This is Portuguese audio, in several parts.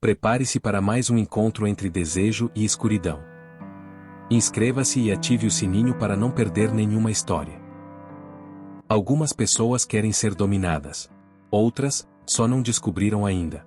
Prepare-se para mais um encontro entre desejo e escuridão. Inscreva-se e ative o sininho para não perder nenhuma história. Algumas pessoas querem ser dominadas. Outras, só não descobriram ainda.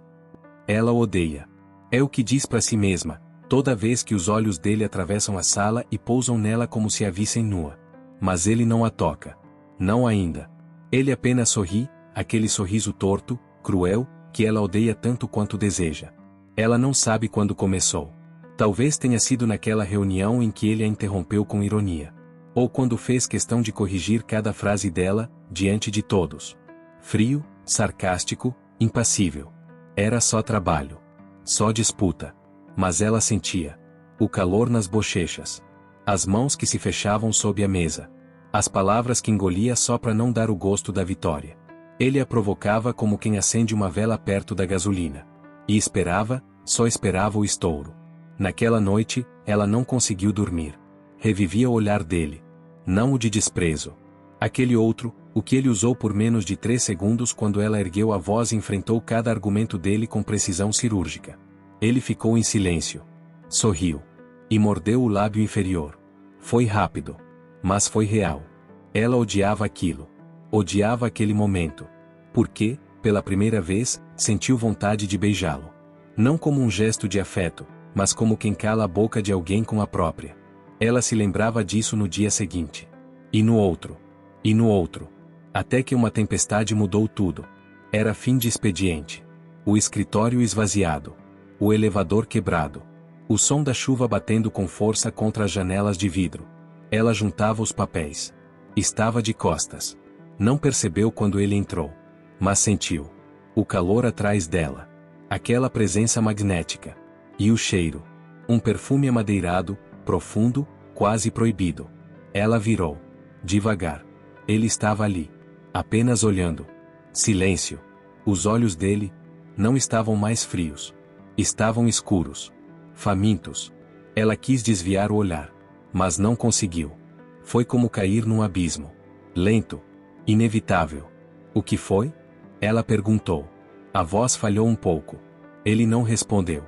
Ela o odeia. É o que diz para si mesma, toda vez que os olhos dele atravessam a sala e pousam nela como se a vissem nua. Mas ele não a toca. Não ainda. Ele apenas sorri, aquele sorriso torto, cruel, que ela odeia tanto quanto deseja. Ela não sabe quando começou. Talvez tenha sido naquela reunião em que ele a interrompeu com ironia. Ou quando fez questão de corrigir cada frase dela, diante de todos. Frio, sarcástico, impassível. Era só trabalho. Só disputa. Mas ela sentia. O calor nas bochechas. As mãos que se fechavam sob a mesa. As palavras que engolia só para não dar o gosto da vitória. Ele a provocava como quem acende uma vela perto da gasolina. E esperava, só esperava o estouro. Naquela noite, ela não conseguiu dormir. Revivia o olhar dele. Não o de desprezo. Aquele outro, o que ele usou por menos de 3 segundos quando ela ergueu a voz e enfrentou cada argumento dele com precisão cirúrgica. Ele ficou em silêncio. Sorriu. E mordeu o lábio inferior. Foi rápido. Mas foi real. Ela odiava aquilo. Odiava aquele momento. Porque, pela primeira vez, sentiu vontade de beijá-lo. Não como um gesto de afeto, mas como quem cala a boca de alguém com a própria. Ela se lembrava disso no dia seguinte. E no outro. E no outro. Até que uma tempestade mudou tudo. Era fim de expediente. O escritório esvaziado. O elevador quebrado. O som da chuva batendo com força contra as janelas de vidro. Ela juntava os papéis. Estava de costas. Não percebeu quando ele entrou. Mas sentiu. O calor atrás dela. Aquela presença magnética. E o cheiro. Um perfume amadeirado, profundo, quase proibido. Ela virou. Devagar. Ele estava ali. Apenas olhando. Silêncio. Os olhos dele não estavam mais frios. Estavam escuros. Famintos. Ela quis desviar o olhar. Mas não conseguiu. Foi como cair num abismo. Lento. Inevitável. O que foi? Ela perguntou. A voz falhou um pouco. Ele não respondeu.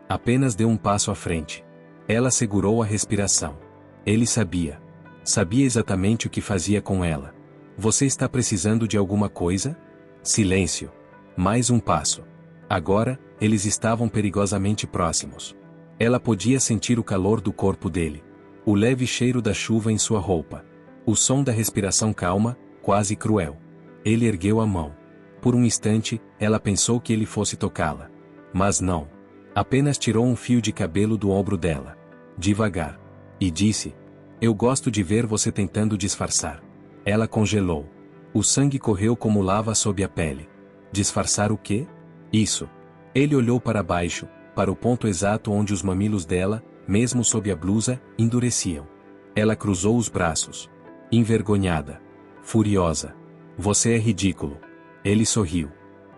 Apenas deu um passo à frente. Ela segurou a respiração. Ele sabia. Sabia exatamente o que fazia com ela. Você está precisando de alguma coisa? Silêncio. Mais um passo. Agora, eles estavam perigosamente próximos. Ela podia sentir o calor do corpo dele. O leve cheiro da chuva em sua roupa. O som da respiração calma, quase cruel. Ele ergueu a mão. Por um instante, ela pensou que ele fosse tocá-la. Mas não. Apenas tirou um fio de cabelo do ombro dela. Devagar. E disse: Eu gosto de ver você tentando disfarçar. Ela congelou. O sangue correu como lava sob a pele. Disfarçar o quê? Isso. Ele olhou para baixo, para o ponto exato onde os mamilos dela, mesmo sob a blusa, endureciam. Ela cruzou os braços. Envergonhada. Furiosa. Você é ridículo. Ele sorriu.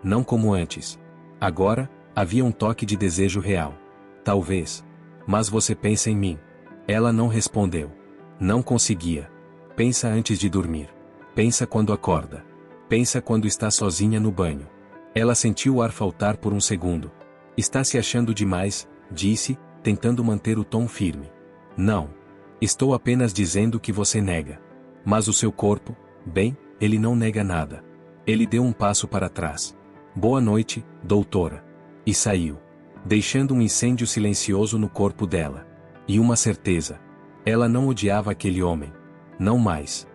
Não como antes. Agora, havia um toque de desejo real. Talvez. Mas você pensa em mim. Ela não respondeu. Não conseguia. Pensa antes de dormir. Pensa quando acorda. Pensa quando está sozinha no banho. Ela sentiu o ar faltar por um segundo. Está se achando demais, disse, tentando manter o tom firme. Não. Estou apenas dizendo que você nega. Mas o seu corpo, bem, ele não nega nada. Ele deu um passo para trás. Boa noite, doutora. E saiu. Deixando um incêndio silencioso no corpo dela. E uma certeza. Ela não odiava aquele homem. Não mais.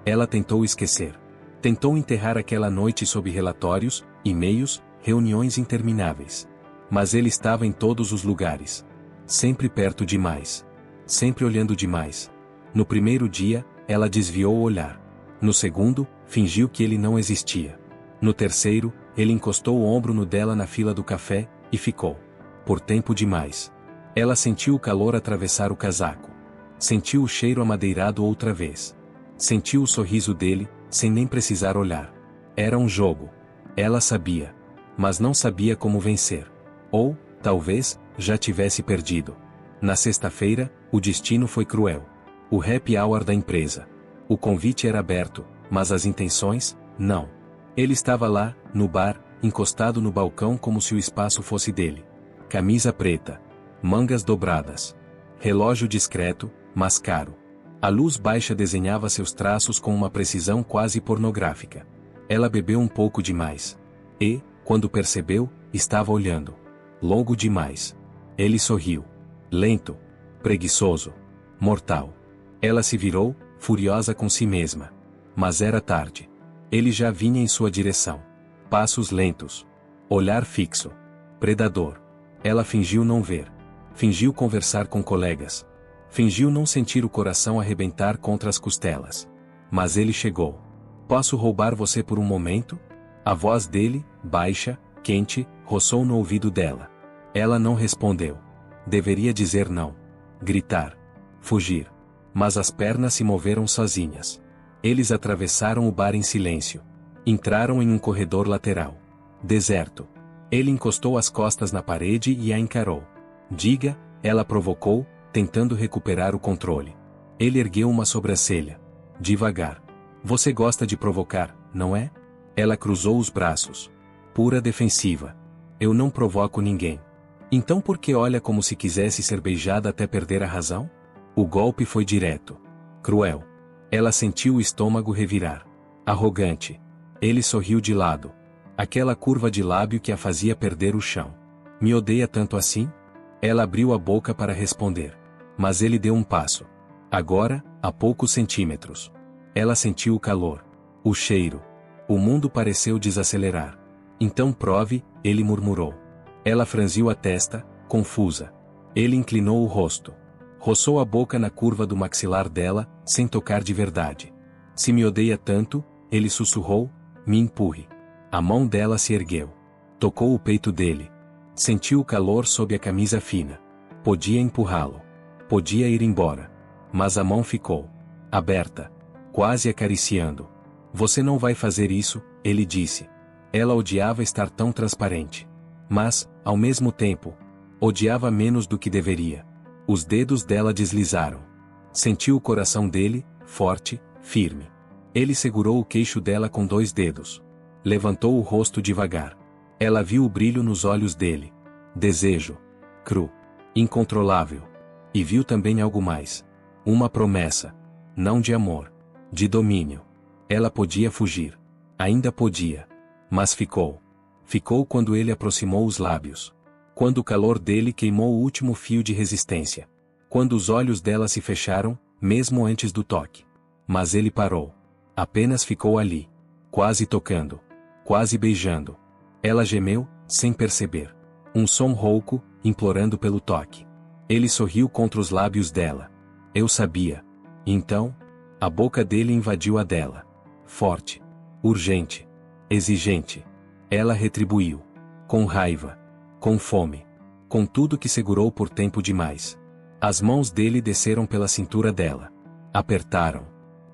Ela tentou esquecer. Tentou enterrar aquela noite sob relatórios, e-mails, reuniões intermináveis. Mas ele estava em todos os lugares. Sempre perto demais. Sempre olhando demais. No primeiro dia, ela desviou o olhar. No segundo, fingiu que ele não existia. No terceiro, ele encostou o ombro no dela na fila do café, e ficou. Por tempo demais. Ela sentiu o calor atravessar o casaco. Sentiu o cheiro amadeirado outra vez. Sentiu o sorriso dele, sem nem precisar olhar. Era um jogo. Ela sabia. Mas não sabia como vencer. Ou, talvez, já tivesse perdido. Na sexta-feira, o destino foi cruel. O happy hour da empresa. O convite era aberto, mas as intenções, não. Ele estava lá, no bar, encostado no balcão como se o espaço fosse dele. camisa preta, mangas dobradas, relógio discreto, mas caro. A luz baixa desenhava seus traços com uma precisão quase pornográfica. Ela bebeu um pouco demais. E, quando percebeu, estava olhando. Longo demais. Ele sorriu. Lento. Preguiçoso. Mortal. Ela se virou, furiosa com si mesma. Mas era tarde. Ele já vinha em sua direção. Passos lentos. Olhar fixo. Predador. Ela fingiu não ver. Fingiu conversar com colegas. Fingiu não sentir o coração arrebentar contra as costelas. Mas ele chegou. Posso roubar você por um momento? A voz dele, baixa, quente, roçou no ouvido dela. Ela não respondeu. Deveria dizer não. Gritar. Fugir. Mas as pernas se moveram sozinhas. Eles atravessaram o bar em silêncio. Entraram em um corredor lateral. Deserto. Ele encostou as costas na parede e a encarou. Diga, ela provocou, tentando recuperar o controle. Ele ergueu uma sobrancelha. Devagar. Você gosta de provocar, não é? Ela cruzou os braços. Pura defensiva. Eu não provoco ninguém. Então por que olha como se quisesse ser beijada até perder a razão? O golpe foi direto. Cruel. Ela sentiu o estômago revirar. Arrogante. Ele sorriu de lado. Aquela curva de lábio que a fazia perder o chão. Me odeia tanto assim? Ela abriu a boca para responder. Mas ele deu um passo. Agora, a poucos centímetros. Ela sentiu o calor. O cheiro. O mundo pareceu desacelerar. Então prove, ele murmurou. Ela franziu a testa, confusa. Ele inclinou o rosto. Roçou a boca na curva do maxilar dela, sem tocar de verdade. Se me odeia tanto, ele sussurrou, me empurre. A mão dela se ergueu. Tocou o peito dele. Sentiu o calor sob a camisa fina. Podia empurrá-lo. Podia ir embora. Mas a mão ficou aberta, quase acariciando. Você não vai fazer isso, ele disse. Ela odiava estar tão transparente. Mas, ao mesmo tempo, odiava menos do que deveria. Os dedos dela deslizaram. Sentiu o coração dele, forte, firme. Ele segurou o queixo dela com 2 dedos. Levantou o rosto devagar. Ela viu o brilho nos olhos dele. Desejo. Cru. Incontrolável. E viu também algo mais. Uma promessa. Não de amor. De domínio. Ela podia fugir. Ainda podia. Mas ficou. Ficou quando ele aproximou os lábios. Quando o calor dele queimou o último fio de resistência. Quando os olhos dela se fecharam, mesmo antes do toque. Mas ele parou. Apenas ficou ali. Quase tocando. Quase beijando. Ela gemeu, sem perceber. Um som rouco, implorando pelo toque. Ele sorriu contra os lábios dela. Eu sabia. Então, a boca dele invadiu a dela. Forte. Urgente. Exigente. Ela retribuiu. Com raiva. Com fome. Com tudo que segurou por tempo demais. As mãos dele desceram pela cintura dela. Apertaram.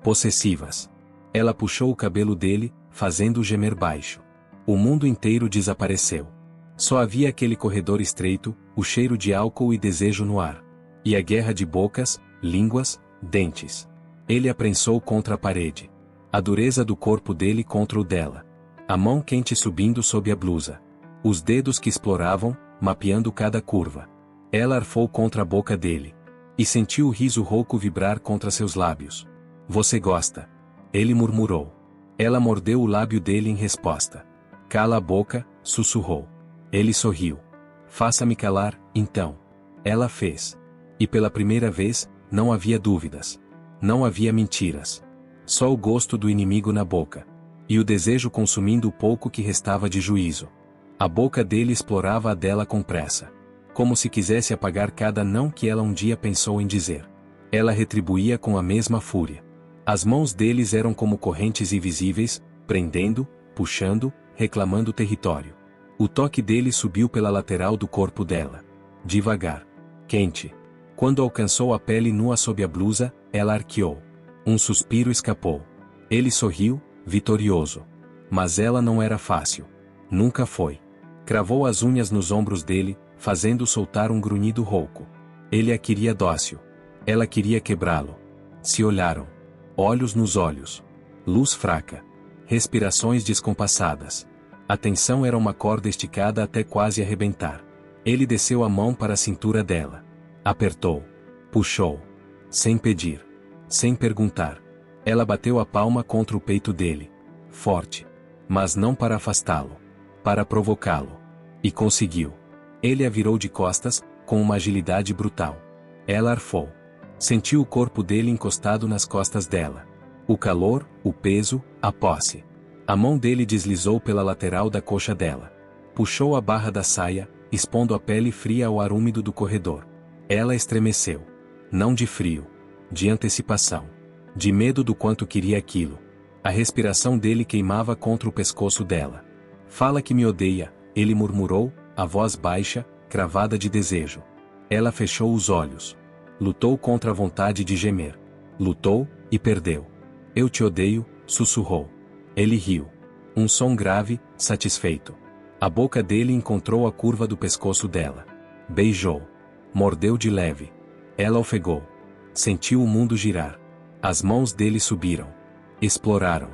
Possessivas. Ela puxou o cabelo dele, fazendo-o gemer baixo. O mundo inteiro desapareceu. Só havia aquele corredor estreito, o cheiro de álcool e desejo no ar. E a guerra de bocas, línguas, dentes. Ele a prensou contra a parede. A dureza do corpo dele contra o dela. A mão quente subindo sob a blusa. Os dedos que exploravam, mapeando cada curva. Ela arfou contra a boca dele. E sentiu o riso rouco vibrar contra seus lábios. Você gosta? Ele murmurou. Ela mordeu o lábio dele em resposta. Cala a boca, sussurrou. Ele sorriu. Faça-me calar, então. Ela fez. E pela primeira vez, não havia dúvidas. Não havia mentiras. Só o gosto do inimigo na boca. E o desejo consumindo o pouco que restava de juízo. A boca dele explorava a dela com pressa. Como se quisesse apagar cada não que ela um dia pensou em dizer. Ela retribuía com a mesma fúria. As mãos deles eram como correntes invisíveis, prendendo, puxando, reclamando território. O toque dele subiu pela lateral do corpo dela. Devagar. Quente. Quando alcançou a pele nua sob a blusa, ela arqueou. Um suspiro escapou. Ele sorriu, vitorioso. Mas ela não era fácil. Nunca foi. Cravou as unhas nos ombros dele, fazendo soltar um grunhido rouco. Ele a queria dócil. Ela queria quebrá-lo. Se olharam. Olhos nos olhos. Luz fraca. Respirações descompassadas. A tensão era uma corda esticada até quase arrebentar. Ele desceu a mão para a cintura dela. Apertou. Puxou. Sem pedir. Sem perguntar. Ela bateu a palma contra o peito dele. Forte. Mas não para afastá-lo. Para provocá-lo. E conseguiu. Ele a virou de costas, com uma agilidade brutal. Ela arfou. Sentiu o corpo dele encostado nas costas dela. O calor, o peso, a posse. A mão dele deslizou pela lateral da coxa dela. Puxou a barra da saia, expondo a pele fria ao ar úmido do corredor. Ela estremeceu. Não de frio. De antecipação. De medo do quanto queria aquilo. A respiração dele queimava contra o pescoço dela. Fala que me odeia, ele murmurou, a voz baixa, cravada de desejo. Ela fechou os olhos. Lutou contra a vontade de gemer. Lutou, e perdeu. Eu te odeio, sussurrou. Ele riu. Um som grave, satisfeito. A boca dele encontrou a curva do pescoço dela. Beijou. Mordeu de leve. Ela ofegou. Sentiu o mundo girar. As mãos dele subiram. Exploraram.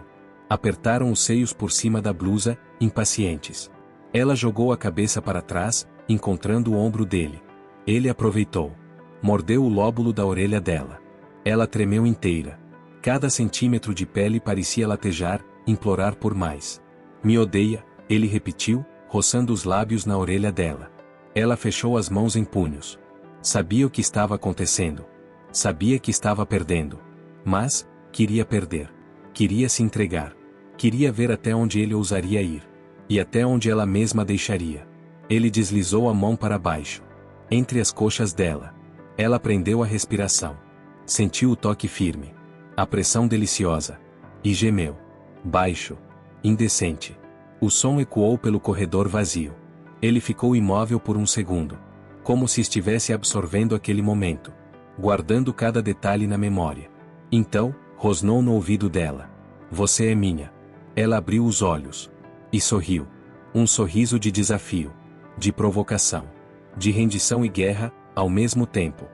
Apertaram os seios por cima da blusa, impacientes. Ela jogou a cabeça para trás, encontrando o ombro dele. Ele aproveitou. Mordeu o lóbulo da orelha dela. Ela tremeu inteira. Cada centímetro de pele parecia latejar, implorar por mais. Me odeia, ele repetiu, roçando os lábios na orelha dela. Ela fechou as mãos em punhos. Sabia o que estava acontecendo. Sabia que estava perdendo. Mas, queria perder. Queria se entregar. Queria ver até onde ele ousaria ir. E até onde ela mesma deixaria. Ele deslizou a mão para baixo. Entre as coxas dela. Ela prendeu a respiração. Sentiu o toque firme. A pressão deliciosa. E gemeu. Baixo. Indecente. O som ecoou pelo corredor vazio. Ele ficou imóvel por um segundo. Como se estivesse absorvendo aquele momento. Guardando cada detalhe na memória. Então, rosnou no ouvido dela. Você é minha. Ela abriu os olhos. E sorriu. Um sorriso de desafio. De provocação. De rendição e guerra, ao mesmo tempo.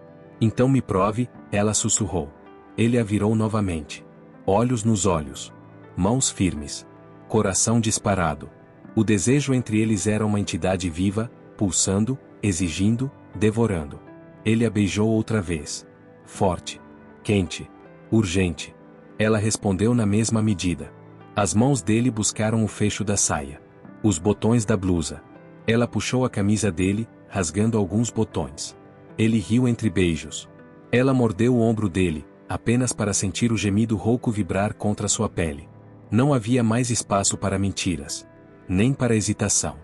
Então me prove, ela sussurrou. Ele a virou novamente. Olhos nos olhos. Mãos firmes. Coração disparado. O desejo entre eles era uma entidade viva, pulsando, exigindo, devorando. Ele a beijou outra vez. Forte. Quente. Urgente. Ela respondeu na mesma medida. As mãos dele buscaram o fecho da saia. Os botões da blusa. Ela puxou a camisa dele, rasgando alguns botões. Ele riu entre beijos. Ela mordeu o ombro dele, apenas para sentir o gemido rouco vibrar contra sua pele. Não havia mais espaço para mentiras. Nem para hesitação.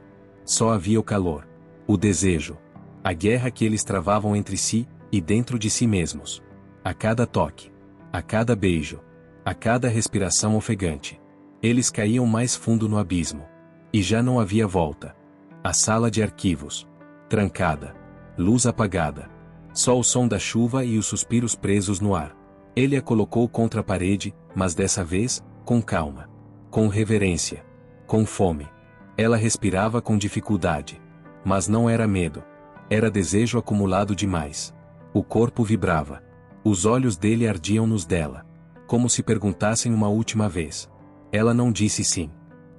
Só havia o calor. O desejo. A guerra que eles travavam entre si, e dentro de si mesmos. A cada toque. A cada beijo. A cada respiração ofegante. Eles caíam mais fundo no abismo. E já não havia volta. A sala de arquivos. Trancada. Luz apagada. Só o som da chuva e os suspiros presos no ar. Ele a colocou contra a parede, mas dessa vez, com calma. Com reverência. Com fome. Ela respirava com dificuldade. Mas não era medo. Era desejo acumulado demais. O corpo vibrava. Os olhos dele ardiam nos dela. Como se perguntassem uma última vez. Ela não disse sim.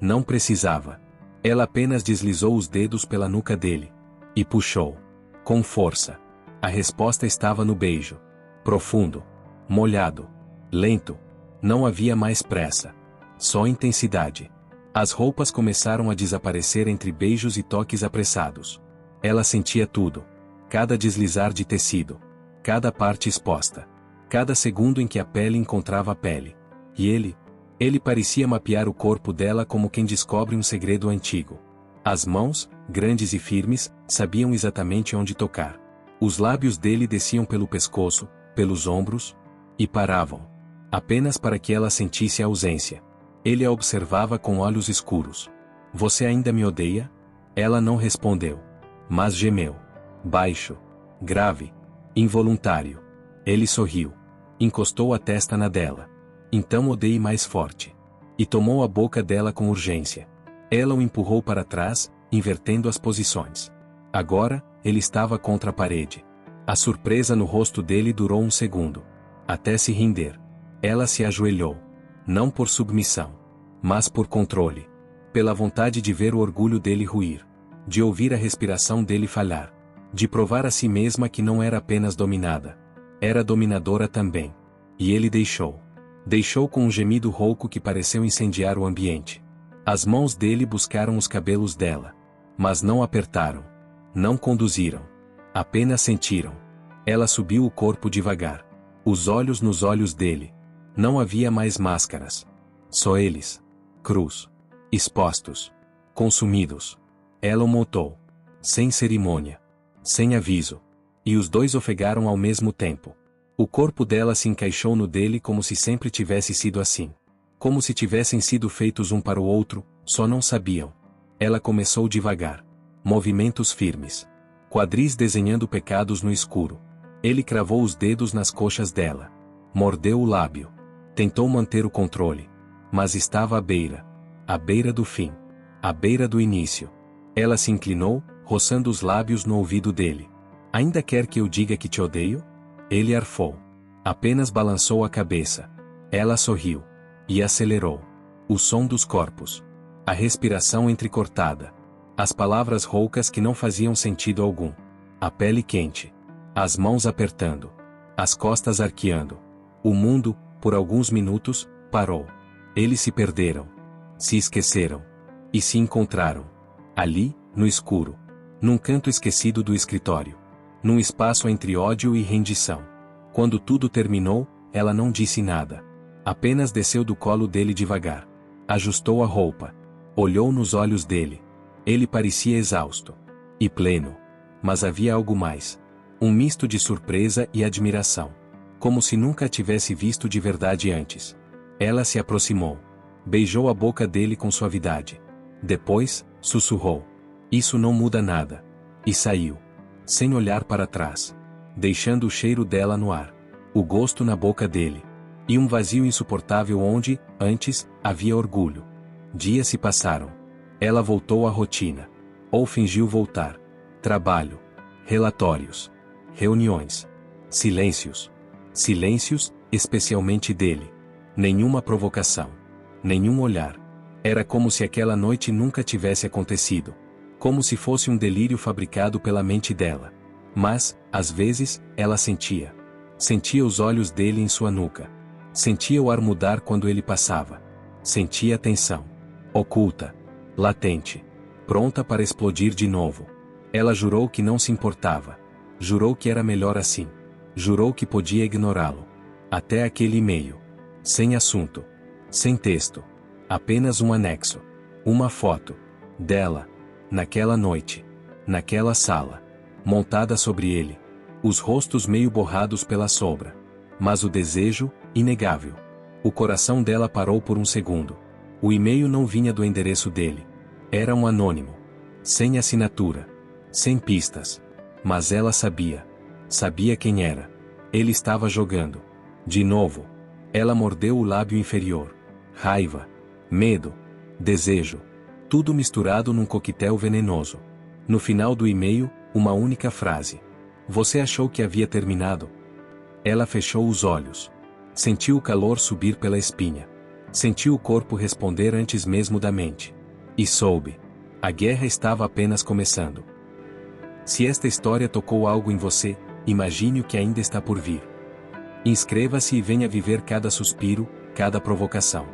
Não precisava. Ela apenas deslizou os dedos pela nuca dele. E puxou. Com força. A resposta estava no beijo. Profundo. Molhado. Lento. Não havia mais pressa. Só intensidade. As roupas começaram a desaparecer entre beijos e toques apressados. Ela sentia tudo. Cada deslizar de tecido. Cada parte exposta. Cada segundo em que a pele encontrava a pele. E ele parecia mapear o corpo dela como quem descobre um segredo antigo. As mãos, grandes e firmes, sabiam exatamente onde tocar. Os lábios dele desciam pelo pescoço, pelos ombros, e paravam. Apenas para que ela sentisse a ausência. Ele a observava com olhos escuros. Você ainda me odeia? Ela não respondeu. Mas gemeu. Baixo. Grave. Involuntário. Ele sorriu. Encostou a testa na dela. Então odeie mais forte. E tomou a boca dela com urgência. Ela o empurrou para trás, invertendo as posições. Agora, ele estava contra a parede. A surpresa no rosto dele durou um segundo. Até se render. Ela se ajoelhou. Não por submissão. Mas por controle. Pela vontade de ver o orgulho dele ruir. de ouvir a respiração dele falhar, de provar a si mesma que não era apenas dominada, era dominadora também. E ele deixou. Deixou com um gemido rouco que pareceu incendiar o ambiente. As mãos dele buscaram os cabelos dela. Mas não apertaram. Não conduziram. Apenas sentiram. Ela subiu o corpo devagar. Os olhos nos olhos dele. Não havia mais máscaras. Só eles. Crus. Expostos. Consumidos. Ela o montou. Sem cerimônia. Sem aviso. E os dois ofegaram ao mesmo tempo. O corpo dela se encaixou no dele como se sempre tivesse sido assim. Como se tivessem sido feitos um para o outro, só não sabiam. Ela começou devagar. Movimentos firmes. Quadris desenhando pecados no escuro. Ele cravou os dedos nas coxas dela. Mordeu o lábio. Tentou manter o controle. Mas estava à beira. À beira do fim. À beira do início. Ela se inclinou, roçando os lábios no ouvido dele. Ainda quer que eu diga que te odeio? Ele arfou. Apenas balançou a cabeça. Ela sorriu. E acelerou. O som dos corpos. A respiração entrecortada. As palavras roucas que não faziam sentido algum. A pele quente. As mãos apertando. As costas arqueando. O mundo, por alguns minutos, parou. Eles se perderam. Se esqueceram. E se encontraram. Ali, no escuro. Num canto esquecido do escritório. Num espaço entre ódio e rendição. Quando tudo terminou, ela não disse nada. Apenas desceu do colo dele devagar. Ajustou a roupa. Olhou nos olhos dele. Ele parecia exausto. E pleno. Mas havia algo mais. Um misto de surpresa e admiração. Como se nunca a tivesse visto de verdade antes. Ela se aproximou. Beijou a boca dele com suavidade. Depois, sussurrou. Isso não muda nada. E saiu. Sem olhar para trás. Deixando o cheiro dela no ar. O gosto na boca dele. E um vazio insuportável onde, antes, havia orgulho. Dias se passaram. Ela voltou à rotina. Ou fingiu voltar. Trabalho. Relatórios. Reuniões. Silêncios. Silêncios, especialmente dele. Nenhuma provocação. Nenhum olhar. Era como se aquela noite nunca tivesse acontecido. Como se fosse um delírio fabricado pela mente dela. Mas, às vezes, ela sentia. Sentia os olhos dele em sua nuca. Sentia o ar mudar quando ele passava. Sentia a tensão. Oculta. Latente. Pronta para explodir de novo. Ela jurou que não se importava. Jurou que era melhor assim. Jurou que podia ignorá-lo. Até aquele e-mail. Sem assunto. Sem texto. Apenas um anexo. Uma foto. Dela. Naquela noite. Naquela sala. Montada sobre ele. Os rostos meio borrados pela sombra. Mas o desejo, inegável. O coração dela parou por um segundo. O e-mail não vinha do endereço dele. Era um anônimo. Sem assinatura. Sem pistas. Mas ela sabia. Sabia quem era. Ele estava jogando. De novo. Ela mordeu o lábio inferior. Raiva. Medo. Desejo. Tudo misturado num coquetel venenoso. No final do e-mail, uma única frase. Você achou que havia terminado? Ela fechou os olhos. Sentiu o calor subir pela espinha. Sentiu o corpo responder antes mesmo da mente. E soube. A guerra estava apenas começando. Se esta história tocou algo em você, imagine o que ainda está por vir. Inscreva-se e venha viver cada suspiro, cada provocação.